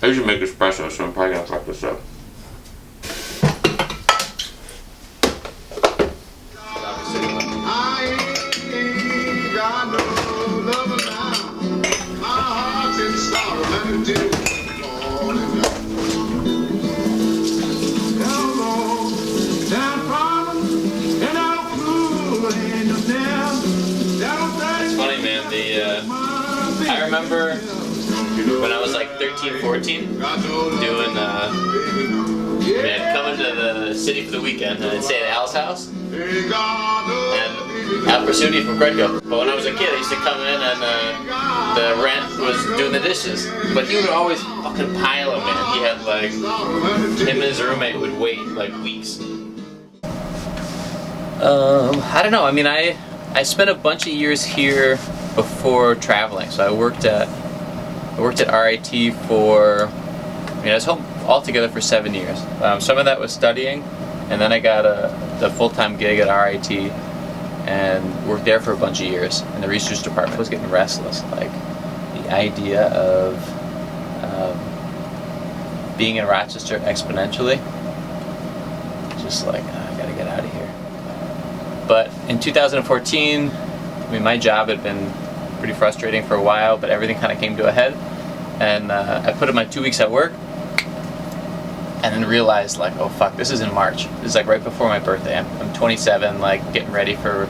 I usually make espresso, so I'm probably gonna fuck this up. It's funny, man. I remember when I was like 13, 14, doing, coming to the city for the weekend, and I'd stay at Al's house, and Al pursued me from Credco. But when I was a kid, I used to come in and the rent was doing the dishes. But he would always fucking pile them, man. He had like, him and his roommate would wait like weeks. I don't know, I mean, I spent a bunch of years here before traveling, so I worked at RIT for, I was home altogether for 7 years. Some of that was studying, and then I got the full-time gig at RIT and worked there for a bunch of years in the research department. I was getting restless, like the idea of being in Rochester exponentially, just like, I gotta get out of here. But in 2014, I mean, my job had been pretty frustrating for a while, but everything kind of came to a head, and I put in my 2 weeks at work, and then realized, like, oh fuck, this is in March. This is like right before my birthday. I'm 27, like getting ready for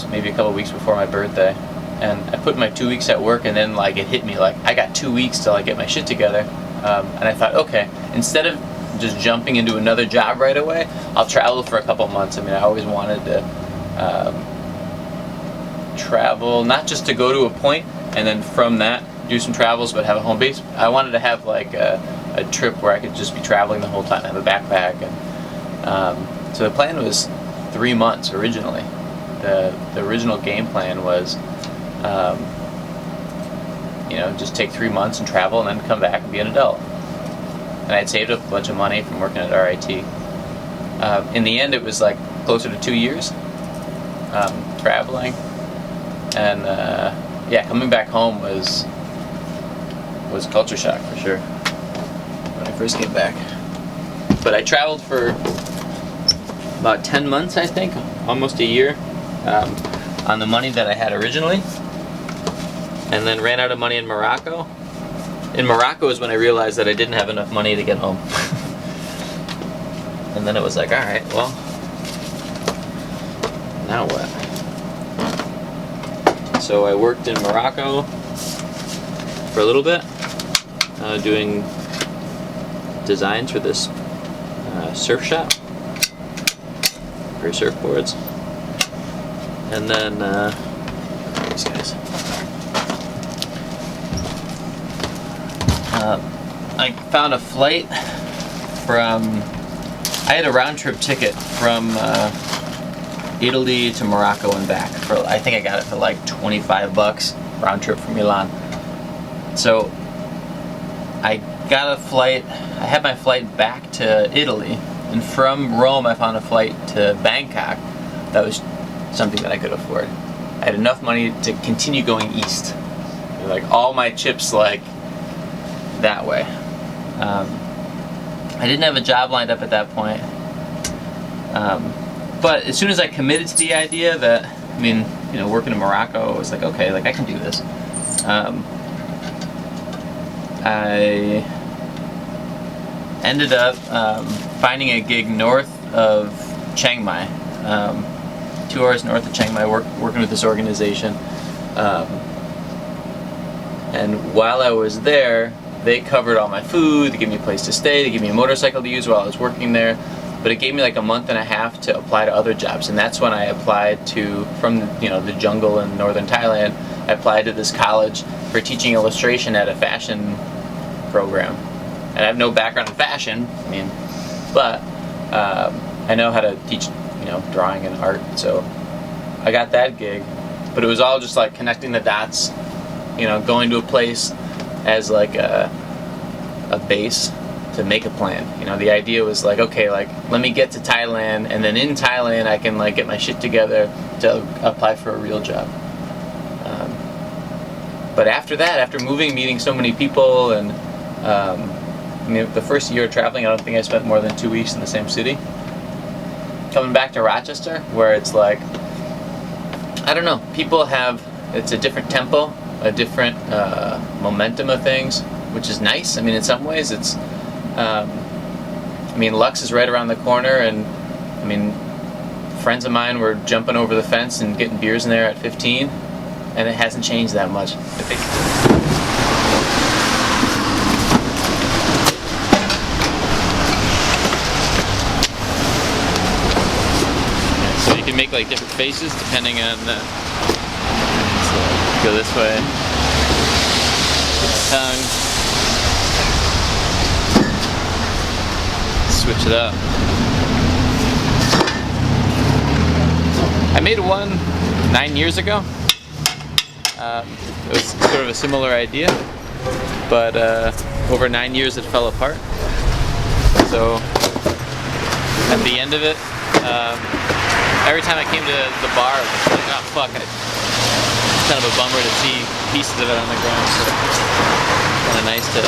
maybe a couple weeks before my birthday, and I put in my 2 weeks at work, and then like it hit me like I got 2 weeks till I get my shit together, and I thought, okay, instead of just jumping into another job right away, I'll travel for a couple months. I mean, I always wanted to travel, not just to go to a point and then from that do some travels but have a home base. I wanted to have like a trip where I could just be traveling the whole time, have a backpack, and so the plan was 3 months originally. The original game plan was just take 3 months and travel and then come back and be an adult. And I'd saved up a bunch of money from working at RIT. In the end, it was like closer to 2 years traveling, and coming back home was culture shock for sure when I first came back. But I traveled for about 10 months, I think, almost a year, on the money that I had originally, and then ran out of money in Morocco. In Morocco is when I realized that I didn't have enough money to get home. And then it was like, alright, well, now what? So I worked in Morocco for a little bit, doing designs for this surf shop for surfboards. And then, these guys. I found a flight from, I had a round trip ticket from Italy to Morocco and back. I think I got it for like $25 round trip from Milan. So I got a flight, I had my flight back to Italy, and from Rome I found a flight to Bangkok. That was something that I could afford. I had enough money to continue going east. Like all my chips like that way. I didn't have a job lined up at that point. But as soon as I committed to the idea that, I mean, working in Morocco, I was like, okay, like I can do this. I ended up finding a gig north of Chiang Mai, 2 hours north of Chiang Mai, working with this organization. And while I was there, they covered all my food, they gave me a place to stay, they gave me a motorcycle to use while I was working there. But it gave me like a month and a half to apply to other jobs, and that's when I applied to, from the jungle in northern Thailand, I applied to this college for teaching illustration at a fashion program. And I have no background in fashion, but I know how to teach, drawing and art, so I got that gig. But it was all just like connecting the dots, going to a place as like a base to make a plan. The idea was like, okay, like let me get to Thailand, and then in Thailand I can like get my shit together to apply for a real job. But after that, after moving, meeting so many people, and the first year of traveling, I don't think I spent more than 2 weeks in the same city. Coming back to Rochester, where it's like, I don't know, it's a different tempo, a different momentum of things, which is nice. In some ways it's, Lux is right around the corner, and friends of mine were jumping over the fence and getting beers in there at 15, and it hasn't changed that much. So you can make like different faces depending on so go this way, tongue, switch it up. I made one 9 years ago. It was sort of a similar idea, but over 9 years it fell apart. So at the end of it, every time I came to the bar, I was like, oh fuck, it's kind of a bummer to see pieces of it on the ground. So it's kind of nice to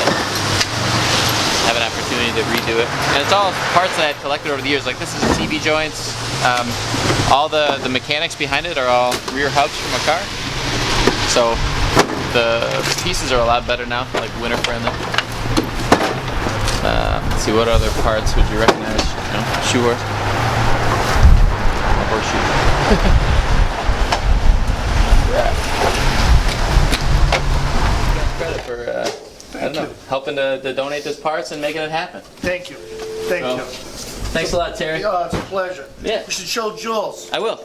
have an opportunity to redo it. And it's all parts that I had collected over the years. Like this is CV joints. All the mechanics behind it are all rear hubs from a car. So the pieces are a lot better now, like winter friendly. Let's see, what other parts would you recognize? Sure. Horseshoe. Yeah. Credit for I don't know, helping to donate those parts and making it happen. Thank you. Thank you. Thanks a lot, Terry. Oh, it's a pleasure. Yeah. You should show Jules. I will.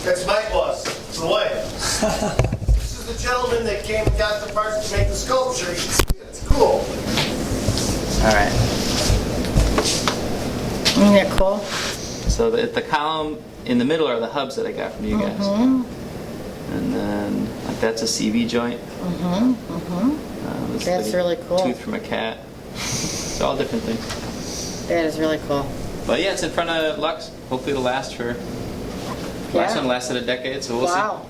That's my boss. It's the way. This is the gentleman that came and got the parts to make the sculpture. You can see it. It's cool. All right. Isn't that cool? So the column in the middle are the hubs that I got from you guys. Mm-hmm. And then like that's a CV joint. Mm-hmm. Mm-hmm. That's like really cool. Tooth from a cat. It's all different things. That is really cool. But yeah, it's in front of Lux. Hopefully it'll last for. Last one lasted a decade, so we'll see. Wow.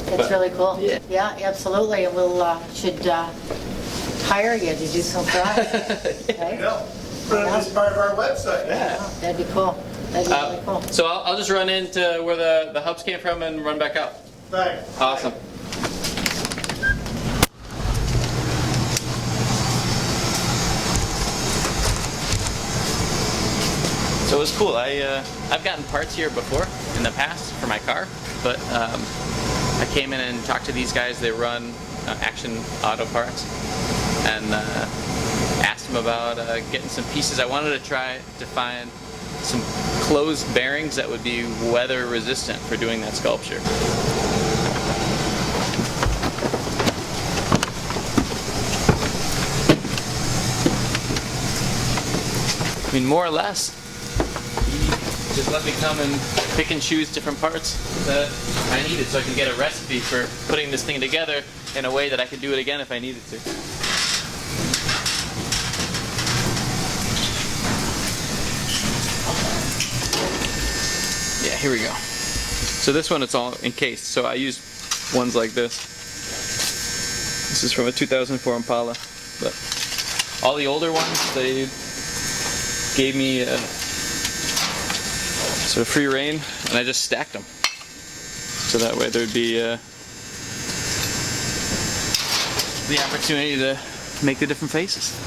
That's really cool. Yeah. Yeah, absolutely. We'll should hire you to do some drawings. Okay? Yeah. Put it as part of our website. Yeah. Oh, that'd be cool. That'd be really cool. So I'll just run into where the hubs came from and run back out. Thanks. Awesome. So it was cool. I've gotten parts here before in the past for my car, but I came in and talked to these guys. They run Action Auto Parts, and asked them about getting some pieces. I wanted to try to find some closed bearings that would be weather resistant for doing that sculpture. More or less, he just let me come and pick and choose different parts that I needed so I can get a recipe for putting this thing together in a way that I could do it again if I needed to. Yeah, here we go. So this one, it's all encased, so I used ones like this. This is from a 2004 Impala, but all the older ones, they gave me sort of free reign, and I just stacked them. So that way there'd be the opportunity to make the different faces.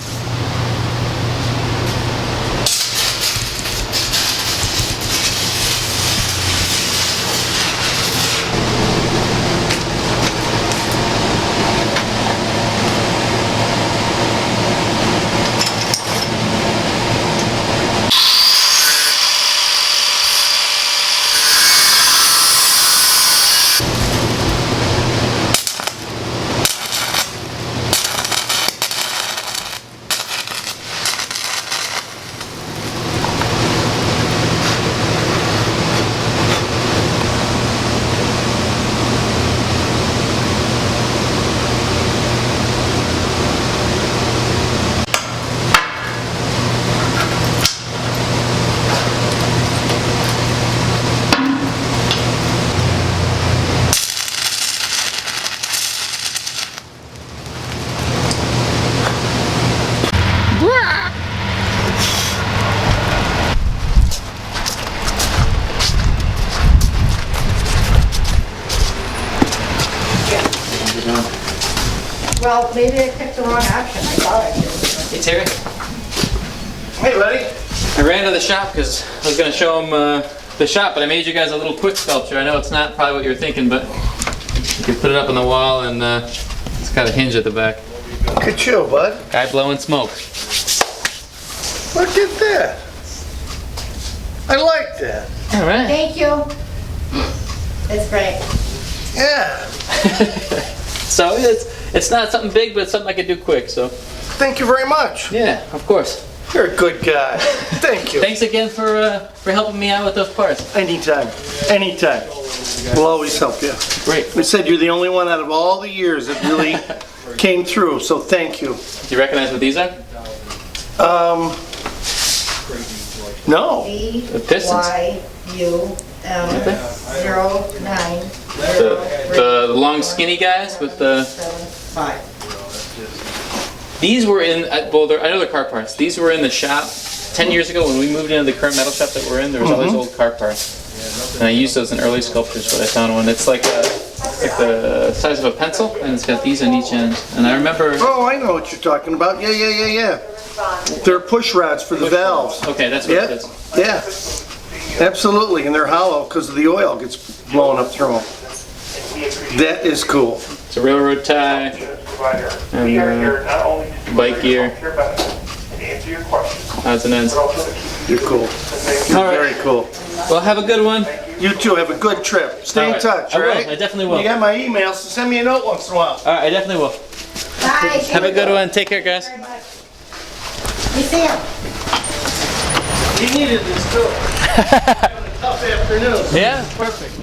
Well, maybe I picked the wrong option. I thought I did. Hey Terry. Hey, buddy. I ran to the shop because I was going to show them the shop, but I made you guys a little quick sculpture. I know it's not probably what you were thinking, but you can put it up on the wall and it's got a hinge at the back. Look at you, bud. Guy blowing smoke. Look at that. I like that. All right. Thank you. It's great. Yeah. So it's not something big, but it's something I could do quick. So Thank you very much. yeah, of course. You're a good guy. Thank you. Thanks again for helping me out with those parts. Anytime. Anytime. We'll always help you. Great. We said you're the only one out of all the years that really came through, so thank you. Do you recognize what these are? No. The pistons. BYUM09. The long skinny guys with the. 75. These were in, well, I know they're car parts. These were in the shop 10 years ago when we moved into the current metal shop that we're in. There was all these old car parts. And I used those in early sculptures, but I found one. It's like the size of a pencil, and it's got these on each end. And I remember... Oh, I know what you're talking about. Yeah. They're push rods for the valves. Okay, that's what it is. Yeah. Absolutely, and they're hollow because the oil gets blown up through them. That is cool. It's a railroad tie, and bike gear, odds and ends. You're cool. You're All right. very cool. Well, have a good one. You too. Have a good trip. Stay All in right. touch, I will. right? I definitely will. You got my email, so send me a note once in a while. All right, I definitely will. Bye. Have a good one. Take care, guys. You see him? He needed this too. Having a tough afternoon. Yeah, perfect.